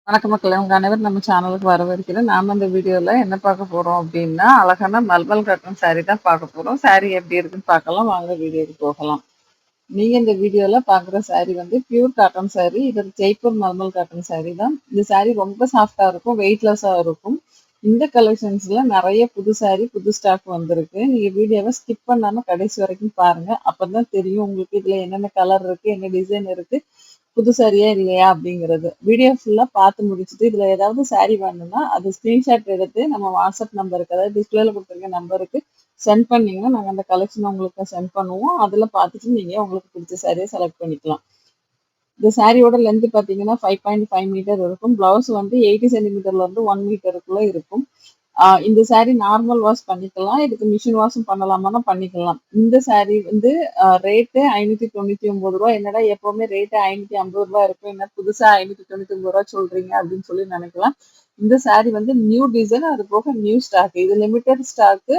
வணக்கம் மக்களே, உங்க அனைவரும் நம்ம சேனலுக்கு வரவேற்கிறேன். நாம இந்த வீடியோல என்ன பார்க்க போறோம் அப்படின்னா, அழகான மல்மல் காட்டன் saree தான் பார்க்க போறோம். saree எப்படி இருக்குன்னு பார்க்கலாம். வாங்க வீடியோக்கு போகலாம். நீங்க இந்த வீடியோல பார்க்குற saree வந்து பியூர் காட்டன் saree. இது ஜெய்ப்பூர் மல்மல் காட்டன் saree தான். இந்த saree ரொம்ப சாஃப்டா இருக்கும், வெயிட்லெஸ்ஸா இருக்கும். இந்த கலெக்ஷன்ஸ்ல நிறைய புது saree, புது ஸ்டாக் வந்திருக்கு. நீங்க வீடியோவை ஸ்கிப் பண்ணாம கடைசி வரைக்கும் பாருங்க. அப்பதான் தெரியும் உங்களுக்கு இதுல என்னென்ன கலர் இருக்கு, என்ன டிசைன் இருக்கு, புது சாரியா இல்லையா அப்படிங்கிறது. வீடியோ ஃபுல்லா பார்த்து முடிச்சுட்டு இதுல ஏதாவது saree வேணும்னா அது ஸ்கிரீன்ஷாட் எடுத்து நம்ம வாட்ஸ்அப் நம்பருக்கு, அதாவது டிஸ்பிளேல கொடுத்துருக்க நம்பருக்கு சென்ட் பண்ணீங்கன்னா நாங்க அந்த கலெக்ஷன் உங்களுக்கு சென்ட் பண்ணுவோம். அதுல பார்த்துட்டு நீங்க உங்களுக்கு பிடிச்ச சாரியை செலக்ட் பண்ணிக்கலாம். இந்த சாரியோட லென்த் பார்த்தீங்கன்னா 5.5 மீட்டர் இருக்கும். பிளவுஸ் வந்து 80 சென்டிமீட்டர்ல இருந்து 1 மீட்டருக்குள்ள இருக்கும். இந்த saree நார்மல் வாஷ் பண்ணிக்கலாம். இதுக்கு மிஷின் வாஷும் பண்ணலாமான்னா பண்ணிக்கலாம். இந்த saree வந்து ரேட்டு ரூ. 599. என்னடா எப்பவுமே ரேட்டு ரூ. 550 இருக்கும், என்ன புதுசா ரூ. 599 சொல்றீங்க அப்படின்னு சொல்லி நினைக்கலாம். இந்த saree வந்து நியூ டிசைன், அது போக நியூ ஸ்டாக். இது லிமிடெட் ஸ்டாக்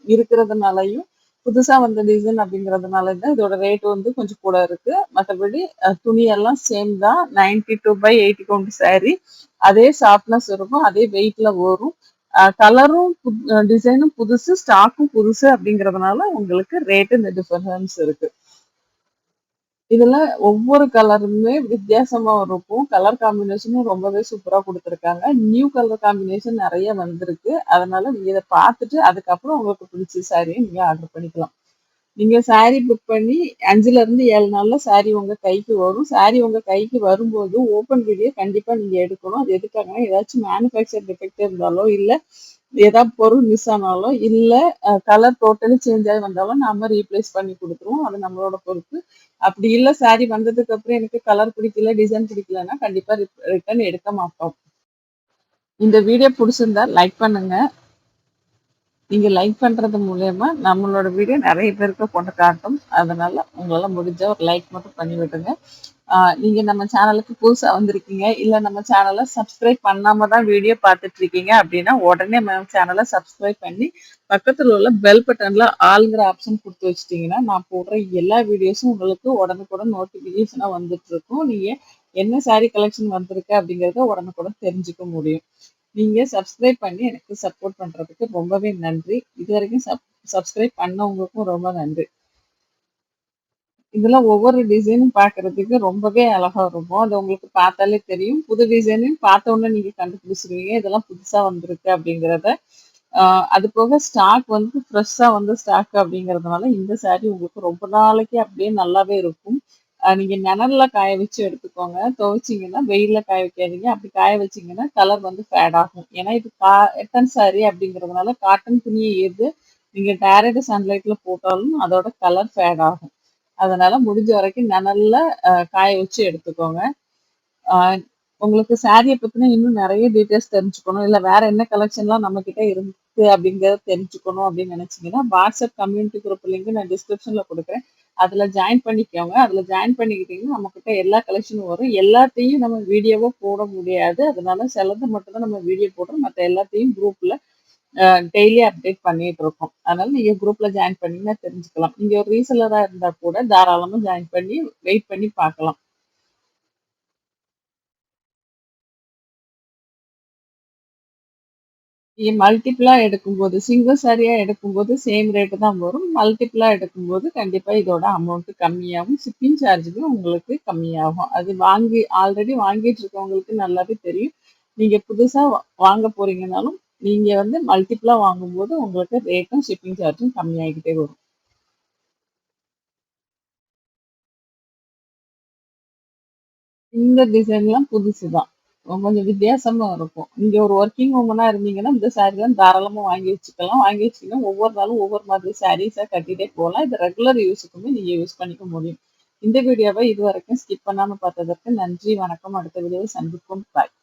இருக்கிறதுனாலையும் புதுசா வந்த டிசைன் அப்படிங்கிறதுனால தான் இதோட ரேட் வந்து கொஞ்சம் கூட இருக்கு. மற்றபடி துணி எல்லாம் சேம் தான். 92/80 கவுண்ட் saree. அதே சாஃப்ட்னஸ் இருக்கும், அதே வெயிட்ல வரும். கலரும் டிசைனும் புதுசு, ஸ்டாக்கும் புதுசு அப்படிங்கிறதுனால உங்களுக்கு ரேட் இந்த டிஃபரன்ஸ் இருக்கு. இதுல ஒவ்வொரு கலருமே வித்தியாசமா இருக்கும். கலர் காம்பினேஷனும் ரொம்பவே சூப்பரா கொடுத்துருக்காங்க. நியூ கலர் காம்பினேஷன் நிறைய வந்திருக்கு. அதனால நீங்க இதை பார்த்துட்டு அதுக்கப்புறம் உங்களுக்கு பிடிச்ச சாரியை நீங்க ஆர்டர் பண்ணிக்கலாம். நீங்க saree புக் பண்ணி 5ல இருந்து 7 நாள்ல saree உங்க கைக்கு வரும். saree உங்க கைக்கு வரும்போது ஓப்பன் வீடியோ கண்டிப்பா நீங்க எடுக்கணும். அது எதுக்காகனா ஏதாச்சும் மேனுஃபேக்சர் டிஃபெக்ட் இருந்தாலோ, இல்ல ஏதாவது பொருள் மிஸ் ஆனாலோ, இல்ல கலர் டோட்டலி சேஞ்ச் ஆகி வந்தாலும் நாம ரீப்ளேஸ் பண்ணி கொடுத்துருவோம். அது நம்மளோட பொறுப்பு. அப்படி இல்ல saree வந்ததுக்கு அப்புறம் எனக்கு கலர் பிடிக்கல, டிசைன் பிடிக்கலன்னா கண்டிப்பா ரிட்டர்ன் எடுக்க மாட்டோம். இந்த வீடியோ பிடிச்சிருந்தா லைக் பண்ணுங்க. நீங்க லைக் பண்றது மூலயமா நம்மளோட வீடியோ நிறைய பேருக்கு கொண்டு காட்டும். அதனால உங்களால முடிஞ்ச ஒரு லைக் மட்டும் பண்ணி விட்டுங்க. நீங்க நம்ம சேனலுக்கு புதுசா வந்திருக்கீங்க, இல்ல நம்ம சேனலை சப்ஸ்கிரைப் பண்ணாம தான் வீடியோ பார்த்துட்டு இருக்கீங்க அப்படின்னா உடனே நம்ம சேனலை சப்ஸ்கிரைப் பண்ணி பக்கத்துல உள்ள பெல் பட்டன்ல ஆளுங்கிற ஆப்ஷன் கொடுத்து வச்சிட்டீங்கன்னா நான் போடுற எல்லா வீடியோஸும் உங்களுக்கு உடனுக்குடன் நோட்டிபிகேஷனா வந்துட்டு இருக்கும். நீங்க என்ன saree கலெக்ஷன் வந்திருக்கு அப்படிங்கறத உடனுக்குடன் தெரிஞ்சுக்க முடியும். நீங்க சப்ஸ்கிரைப் பண்ணி எனக்கு சப்போர்ட் பண்றதுக்கு ரொம்பவே நன்றி. இது வரைக்கும் சப்ஸ்கிரைப் பண்ணவங்களுக்கும் ரொம்ப நன்றி. இதுல ஒவ்வொரு டிசைனும் பார்க்கறதுக்கு ரொம்பவே அழகா இருக்கும். அது உங்களுக்கு பார்த்தாலே தெரியும். புது டிசைனையும் பார்த்த உடனே நீங்க கண்டுபிடிச்சிருவீங்க இதெல்லாம் புதுசா வந்திருக்கு அப்படிங்கிறத. அது போக ஸ்டாக் வந்து ஃப்ரெஷ்ஷா வந்து ஸ்டாக் அப்படிங்கிறதுனால இந்த saree உங்களுக்கு ரொம்ப நாளைக்கு அப்படியே நல்லாவே இருக்கும். நீங்க நிழல்ல காய வச்சு எடுத்துக்கோங்க. துவைச்சிங்கன்னா வெயில்ல காய வைக்காதீங்க. அப்படி காய வச்சீங்கன்னா கலர் வந்து ஃபேட் ஆகும். ஏன்னா இது காட்டன் saree அப்படிங்கிறதுனால காட்டன் துணியை எது நீங்க டைரக்ட் சன்லைட்ல போட்டாலும் அதோட கலர் ஃபேட் ஆகும். அதனால முடிஞ்ச வரைக்கும் நிழல்ல காய வச்சு எடுத்துக்கோங்க. ஆஹ் உங்களுக்கு சாரியை பத்தின இன்னும் நிறைய டீட்டெயில்ஸ் தெரிஞ்சுக்கணும், இல்ல வேற என்ன கலெக்ஷன்லாம் நம்ம கிட்ட இருக்கு அப்படிங்கறத தெரிஞ்சுக்கணும் அப்படின்னு நினைச்சீங்கன்னா வாட்ஸ்அப் கம்யூனிட்டி குரூப் லிங்க் நான் டிஸ்கிரிப்ஷன்ல கொடுக்குறேன். அதுல ஜாயின் பண்ணிக்கோங்க. அதுல ஜாயின் பண்ணிக்கிட்டீங்கன்னா நம்ம கிட்ட எல்லா கலெக்ஷனும் வரும். எல்லாத்தையும் நம்ம வீடியோவா போட முடியாது, அதனால சிலது மட்டும் தான் நம்ம வீடியோ போடுறோம். மற்ற எல்லாத்தையும் குரூப்ல டெய்லி அப்டேட் பண்ணிட்டு இருக்கோம். அதனால நீங்க குரூப்ல ஜாயின் பண்ணீங்கன்னா தெரிஞ்சுக்கலாம். நீங்க ஒரு ரீசெலரா இருந்தா கூட தாராளமா ஜாயின் பண்ணி வெயிட் பண்ணி பார்க்கலாம். மல்டிபிளா எடுக்கும்போது சிங்கிள் சாரியா எடுக்கும்போது சேம் ரேட்டு தான் வரும். மல்டிபிளா எடுக்கும்போது கண்டிப்பா இதோட அமௌண்ட் கம்மியாகும். ஷிப்பிங் சார்ஜும் உங்களுக்கு கம்மியாகும். அது ஆல்ரெடி வாங்கிட்டு இருக்கவங்களுக்கு நல்லாவே தெரியும். நீங்க புதுசா வாங்க போறீங்கனாலும் நீங்க வந்து மல்டிபிளா வாங்கும்போது உங்களுக்கு ரேட்டும் ஷிப்பிங் சார்ஜும் கம்மியாகிட்டே வரும். இந்த டிசைன்லாம் புதுசுதான். கொஞ்சம் வித்தியாசமா இருக்கும். நீங்க ஒரு ஒர்க்கிங் உமனா இருந்தீங்கன்னா இந்த சாரீலாம் தாராளமா வாங்கி வச்சுக்கலாம். வாங்கி வச்சீங்கன்னா ஒவ்வொரு நாளும் ஒவ்வொரு மாதிரி சாரீஸா கட்டிட்டே போகலாம். இது ரெகுலர் யூஸுக்குமே நீங்க யூஸ் பண்ணிக்க முடியும். இந்த வீடியோவை இதுவரைக்கும் ஸ்கிப் பண்ணாம பார்த்ததற்கு நன்றி, வணக்கம். அடுத்த வீடியோவை சந்திப்போம். பாய்.